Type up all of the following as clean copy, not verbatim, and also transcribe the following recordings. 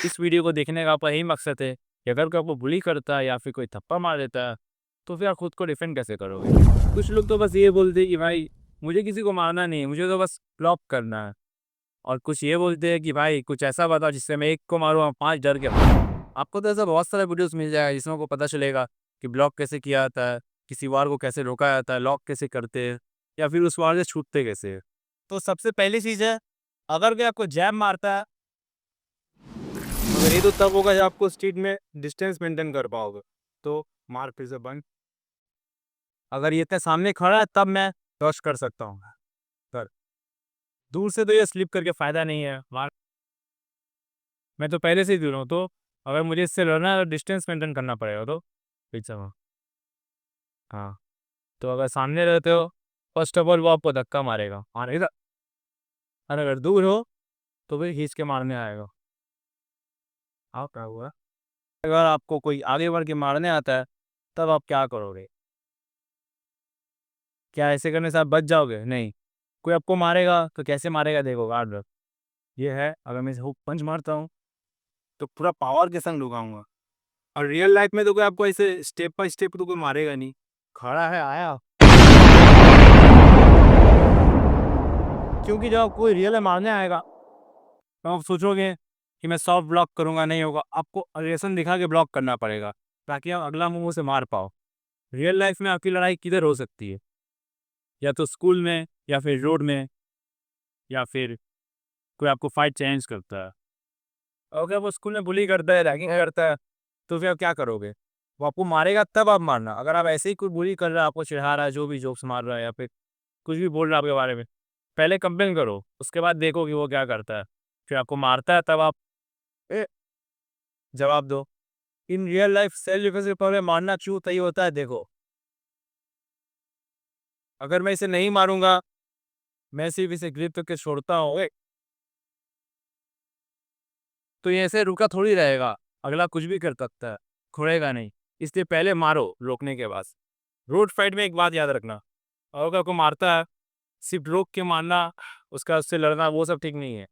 इस वीडियो को देखने का आपका यही मकसद है कि अगर कोई आपको बुली करता है या फिर कोई थप्पड़ मार देता है, तो फिर आप खुद को डिफेंड कैसे करोगे? कुछ लोग तो बस ये बोलते हैं कि भाई मुझे किसी को मारना नहीं है, मुझे तो बस ब्लॉक करना है। और कुछ ये बोलते हैं कि भाई कुछ ऐसा बताओ जिससे मैं एक को मारूँ और 5 डर के भागें। आपको तो ऐसा बहुत सारे वीडियोस मिल जाएगा जिसमें आपको पता चलेगा कि ब्लॉक कैसे किया जाता है, किसी वार को कैसे रोका जाता है, लॉक कैसे करते हैं या फिर उस वार से छूटते कैसे हैं। तो सबसे पहली चीज़ है, अगर कोई आपको जैब मारता है, मगर ये तो तब होगा जब आपको स्ट्रीट में डिस्टेंस मेंटेन कर पाओगे, तो मार फिर से बंद। अगर ये इतने सामने खड़ा है तब मैं डॉज कर सकता हूँ। पर दूर से तो ये स्लिप करके फ़ायदा नहीं है। मार मैं तो पहले से ही दूर हूँ, तो अगर मुझे इससे लड़ना है तो डिस्टेंस मेंटेन करना पड़ेगा, तो पीछे हूँ। हाँ, तो अगर सामने रहते हो, फर्स्ट ऑफ ऑल वो आपको धक्का मारेगा, मारेगा। और अगर दूर हो तो फिर खींच के मारने आएगा। हाँ, क्या हुआ? अगर आपको कोई आगे बढ़ के मारने आता है, तब आप क्या करोगे? क्या ऐसे करने से आप बच जाओगे? नहीं। कोई आपको मारेगा तो कैसे मारेगा देखो, गार्ड रख। ये है, अगर मैं इसे हुक पंच मारता हूँ तो पूरा पावर के संग लुकाऊंगा। और रियल लाइफ में तो कोई आपको ऐसे स्टेप बाय स्टेप तो कोई मारेगा नहीं। खड़ा है, आया। क्योंकि जब कोई रियल में मारने आएगा तो आप सोचोगे कि मैं सॉफ्ट ब्लॉक करूंगा, नहीं होगा। आपको अग्रेशन दिखा के ब्लॉक करना पड़ेगा ताकि आप अगला मूव से मार पाओ। रियल लाइफ में आपकी लड़ाई किधर हो सकती है? या तो स्कूल में, या फिर रोड में, या फिर कोई आपको फाइट चैलेंज करता है। और अगर वो स्कूल में बुली करता है, रैगिंग करता है, तो फिर आप क्या करोगे? वो आपको मारेगा तब आप मारना। अगर आप ऐसे ही कोई बुली कर रहा है, आपको चिढ़ा रहा है, जो भी जोक्स मार रहा है या फिर कुछ भी बोल रहा है आपके बारे में, पहले कंप्लेन करो, उसके बाद देखो कि वो क्या करता है। फिर आपको मारता है तब आप ए, जवाब दो। In real life self defence से पहले मारना क्यों सही होता है देखो। अगर मैं इसे नहीं मारूंगा, मैं सिर्फ इसे ग्रिप करके छोड़ता हूँ, तो ये ऐसे रुका थोड़ी रहेगा। अगला कुछ भी कर सकता है, छोड़ेगा नहीं। इसलिए पहले मारो रोकने के बाद। रोड फाइट में एक बात याद रखना, और अगर कोई मारता है, सिर्फ रोक के मारना, उससे लड़ना, वो सब ठीक नहीं है।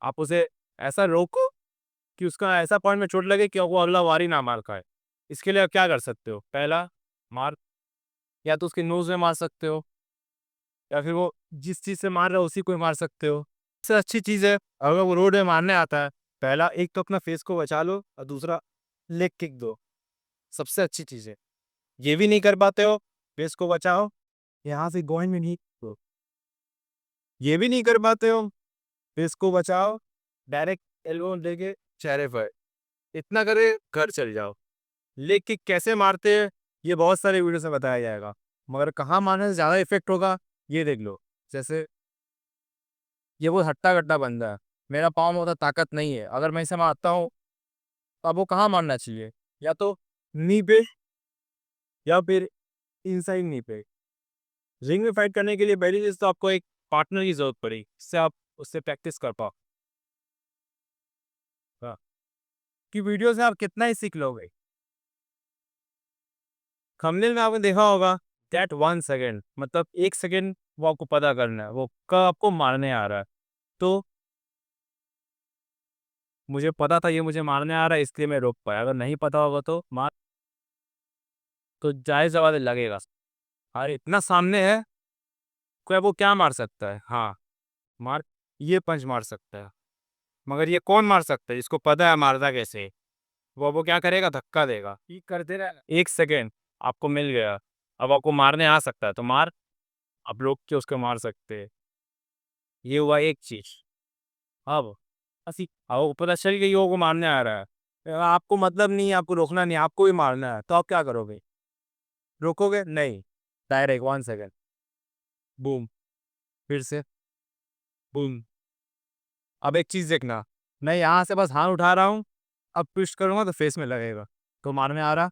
आप उसे ऐसा रोको कि उसका ऐसा पॉइंट में चोट लगे कि वो अगला वारी ना मार पाए। इसके लिए आप क्या कर सकते हो? पहला मार, या तो उसके नोज में मार सकते हो, या फिर वो जिस चीज से मार रहा है उसी को ही मार सकते हो। सबसे अच्छी चीज है, अगर वो रोड में मारने आता है, पहला एक तो अपना फेस को बचा लो और दूसरा लेग किक दो। सबसे अच्छी चीज है। ये भी नहीं कर पाते हो, फेस को बचाओ, यहाँ से गोइन में नहीं दो। ये भी नहीं कर पाते हो, फेस को बचाओ, डायरेक्ट एल्बो लेके चेहरे पर, इतना करे घर चल जाओ। लेग किक कैसे मारते हैं, ये बहुत सारे वीडियो से बताया जाएगा, मगर कहाँ मारने से ज़्यादा इफेक्ट होगा ये देख लो। जैसे ये वो हट्टा-कट्टा बंदा है, मेरा पाँव में उतना ताकत नहीं है, अगर मैं इसे मारता हूँ, तो अब वो कहाँ मारना चाहिए? या तो नी पे, या फिर इनसाइड नी पे। रिंग में फाइट करने के लिए पहली चीज़ तो आपको एक पार्टनर की ज़रूरत पड़ेगी, जिससे आप उससे प्रैक्टिस कर पाओ। हाँ, कि वीडियो से आप कितना ही सीख लोगे। थंबनेल में आपने देखा होगा दैट 1 सेकंड, मतलब 1 सेकंड वो आपको पता करना है, वो कब आपको मारने आ रहा है। तो मुझे पता था ये मुझे मारने आ रहा है, इसलिए मैं रोक पाया। अगर नहीं पता होगा तो मार, तो जायज़ जवाब लगेगा। अरे इतना सामने है, कोई आपको क्या मार सकता है? हाँ, मार, ये पंच मार सकता है। मगर ये कौन मार सकता है? जिसको पता है मारता कैसे है। वो क्या करेगा? धक्का देगा। ये करते रहे 1 सेकंड, आपको मिल गया। अब आपको मारने आ सकता है तो मार, आप रोक के उसको मार सकते हैं। ये हुआ एक चीज़। अब अब पता चल गई वो मारने आ रहा है। आपको मतलब नहीं है, आपको रोकना नहीं है, आपको भी मारना है, तो आप क्या करोगे? रोकोगे? नहीं। डायरेक्ट 1 सेकंड, बूम, फिर से बूम। अब एक चीज़ देखना, मैं यहाँ से बस हाथ उठा रहा हूँ, अब ट्विस्ट करूँगा तो फेस में लगेगा। तो मारने आ रहा,